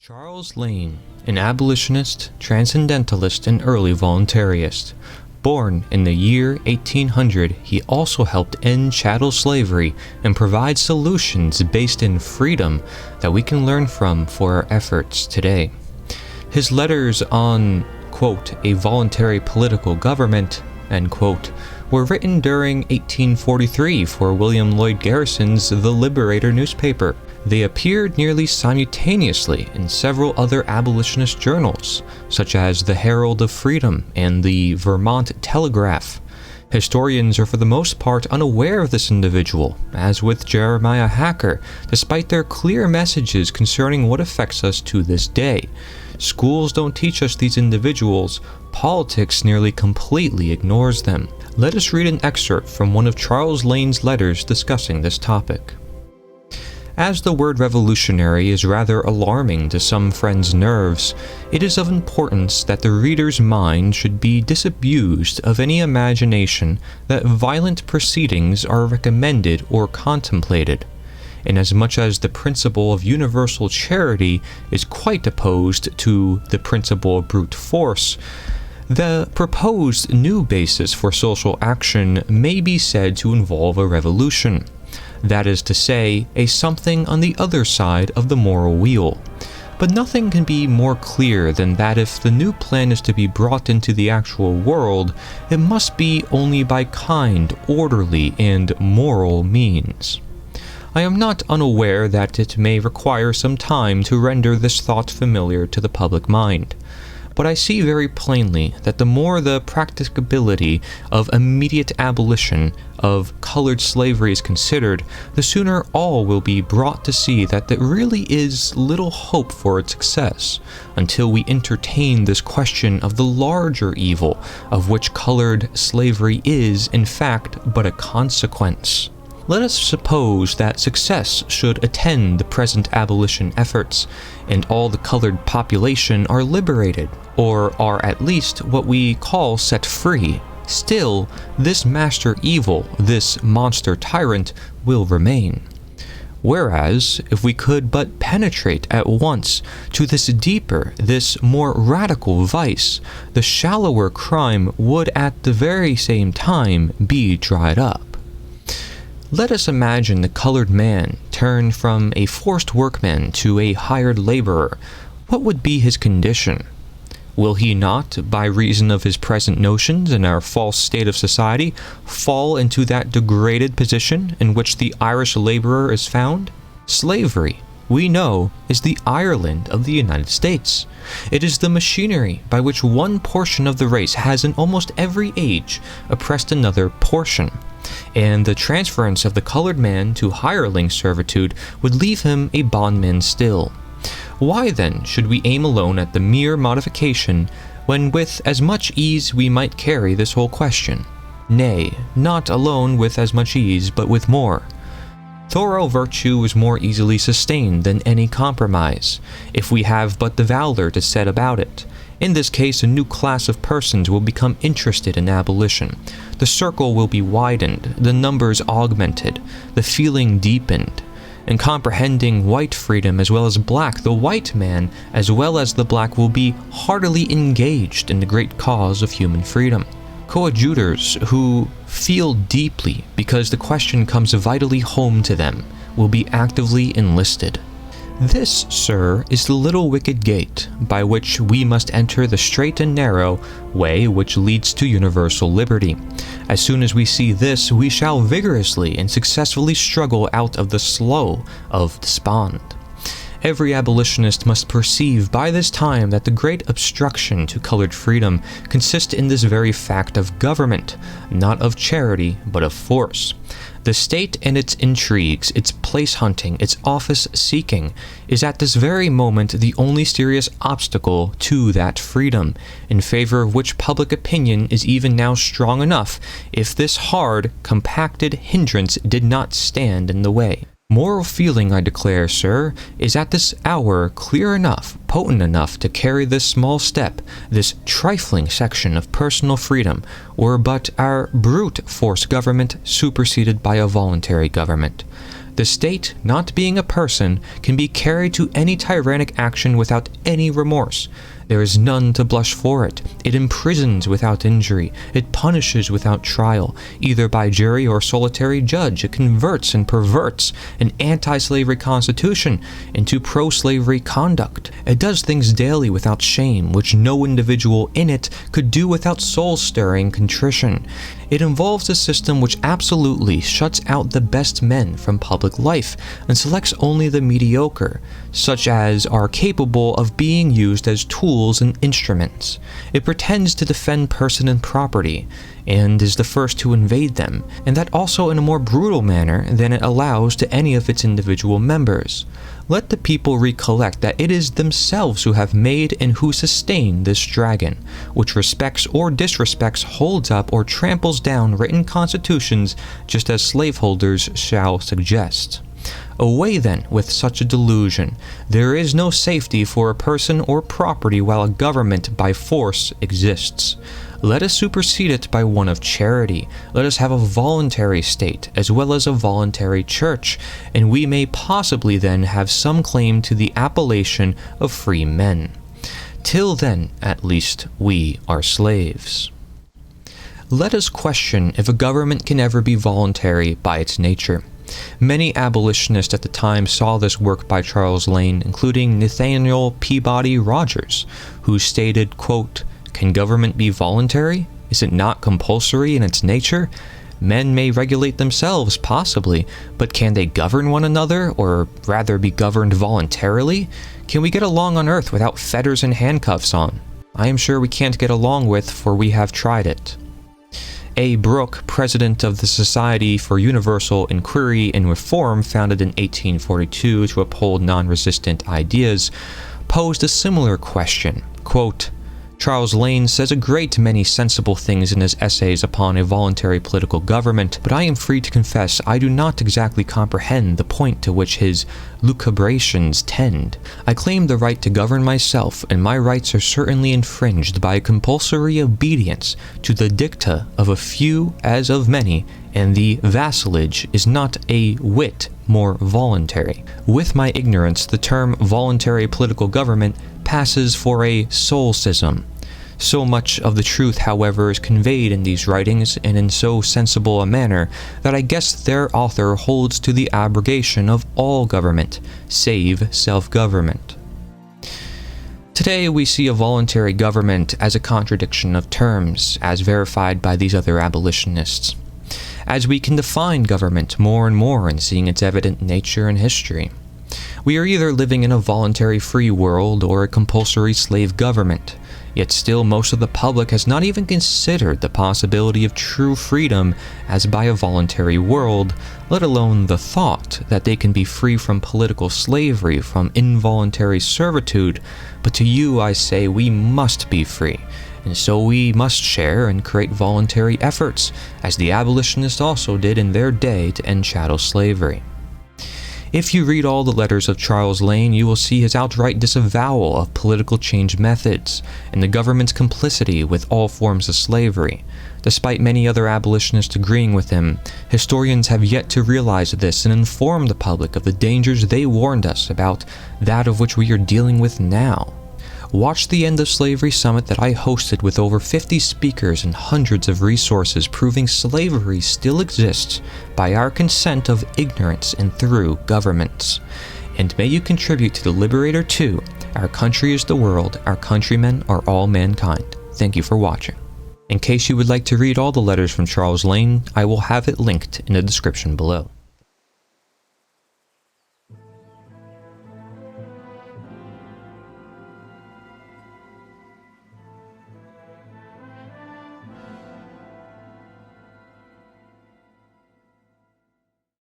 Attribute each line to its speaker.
Speaker 1: Charles Lane, an abolitionist, transcendentalist, and early voluntarist. Born in the year 1800, he also helped end chattel slavery and provide solutions based in freedom that we can learn from for our efforts today. His letters on, quote, a voluntary political government, end quote, were written during 1843 for William Lloyd Garrison's The Liberator newspaper. They appeared nearly simultaneously in several other abolitionist journals, such as the Herald of Freedom and the Vermont Telegraph. Historians are for the most part unaware of this individual, as with Jeremiah Hacker, despite their clear messages concerning what affects us to this day. Schools don't teach us these individuals, politics nearly completely ignores them. Let us read an excerpt from one of Charles Lane's letters discussing this topic. As the word revolutionary is rather alarming to some friends' nerves, it is of importance that the reader's mind should be disabused of any imagination that violent proceedings are recommended or contemplated. Inasmuch as the principle of universal charity is quite opposed to the principle of brute force, the proposed new basis for social action may be said to involve a revolution. That is to say, a something on the other side of the moral wheel. But nothing can be more clear than that if the new plan is to be brought into the actual world, it must be only by kind, orderly, and moral means. I am not unaware that it may require some time to render this thought familiar to the public mind. But I see very plainly that the more the practicability of immediate abolition of colored slavery is considered, the sooner all will be brought to see that there really is little hope for its success, until we entertain this question of the larger evil of which colored slavery is, in fact, but a consequence. Let us suppose that success should attend the present abolition efforts, and all the colored population are liberated, or are at least what we call set free. Still, this master evil, this monster tyrant, will remain. Whereas, if we could but penetrate at once to this deeper, this more radical vice, the shallower crime would at the very same time be dried up. Let us imagine the colored man turn from a forced workman to a hired laborer. What would be his condition? Will he not, by reason of his present notions and our false state of society, fall into that degraded position in which the Irish laborer is found? Slavery, we know, is the Ireland of the United States. It is the machinery by which one portion of the race has in almost every age oppressed another portion. And the transference of the colored man to hireling servitude would leave him a bondman still. Why then should we aim alone at the mere modification, when with as much ease we might carry this whole question? Nay, not alone with as much ease, but with more. Thorough virtue is more easily sustained than any compromise, if we have but the valor to set about it. In this case, a new class of persons will become interested in abolition. The circle will be widened, the numbers augmented, the feeling deepened. In comprehending white freedom as well as black, the white man as well as the black will be heartily engaged in the great cause of human freedom. Coadjutors who feel deeply because the question comes vitally home to them will be actively enlisted. This, sir, is the little wicket gate by which we must enter the straight and narrow way which leads to universal liberty. As soon as we see this, we shall vigorously and successfully struggle out of the slough of despond. Every abolitionist must perceive by this time that the great obstruction to colored freedom consists in this very fact of government, not of charity, but of force. The state and its intrigues, its place hunting, its office seeking, is at this very moment the only serious obstacle to that freedom, in favor of which public opinion is even now strong enough, if this hard, compacted hindrance did not stand in the way. Moral feeling, I declare, sir, is at this hour clear enough, potent enough to carry this small step, this trifling section of personal freedom, were but our brute force government superseded by a voluntary government. The state, not being a person, can be carried to any tyrannic action without any remorse. There is none to blush for it. It imprisons without injury. It punishes without trial. Either by jury or solitary judge, it converts and perverts an anti-slavery constitution into pro-slavery conduct. It does things daily without shame, which no individual in it could do without soul-stirring contrition. It involves a system which absolutely shuts out the best men from public life and selects only the mediocre, such as are capable of being used as tools and instruments. It pretends to defend person and property, and is the first to invade them, and that also in a more brutal manner than it allows to any of its individual members. Let the people recollect that it is themselves who have made and who sustain this dragon, which respects or disrespects, holds up or tramples down written constitutions just as slaveholders shall suggest. Away then with such a delusion. There is no safety for a person or property while a government by force exists. Let us supersede it by one of charity. Let us have a voluntary state as well as a voluntary church, and we may possibly then have some claim to the appellation of free men. Till then, at least, we are slaves. Let us question if a government can ever be voluntary by its nature. Many abolitionists at the time saw this work by Charles Lane, including Nathaniel Peabody Rogers, who stated, quote, "Can government be voluntary? Is it not compulsory in its nature? Men may regulate themselves, possibly, but can they govern one another, or rather be governed voluntarily? Can we get along on earth without fetters and handcuffs on? I am sure we can't get along with, for we have tried it." A. Brooke, president of the Society for Universal Inquiry and Reform, founded in 1842 to uphold non-resistant ideas, posed a similar question, quote, "Charles Lane says a great many sensible things in his essays upon a voluntary political government, but I am free to confess I do not exactly comprehend the point to which his lucubrations tend. I claim the right to govern myself, and my rights are certainly infringed by a compulsory obedience to the dicta of a few as of many, and the vassalage is not a whit more voluntary. With my ignorance, the term voluntary political government passes for a solecism. So much of the truth, however, is conveyed in these writings, and in so sensible a manner, that I guess their author holds to the abrogation of all government, save self-government. Today we see a voluntary government as a contradiction of terms, as verified by these other abolitionists, as we can define government more and more in seeing its evident nature and history. We are either living in a voluntary free world or a compulsory slave government, yet still most of the public has not even considered the possibility of true freedom as by a voluntary world, let alone the thought that they can be free from political slavery, from involuntary servitude. But to you I say we must be free, and so we must share and create voluntary efforts, as the abolitionists also did in their day to end chattel slavery. If you read all the letters of Charles Lane, you will see his outright disavowal of political change methods and the government's complicity with all forms of slavery. Despite many other abolitionists agreeing with him, historians have yet to realize this and inform the public of the dangers they warned us about, that of which we are dealing with now. Watch the End of Slavery Summit that I hosted with over 50 speakers and hundreds of resources proving slavery still exists by our consent of ignorance and through governments. And may you contribute to the Liberator 2, Our Country is the World, Our Countrymen are All Mankind. Thank you for watching. In case you would like to read all the letters from Charles Lane, I will have it linked in the description below.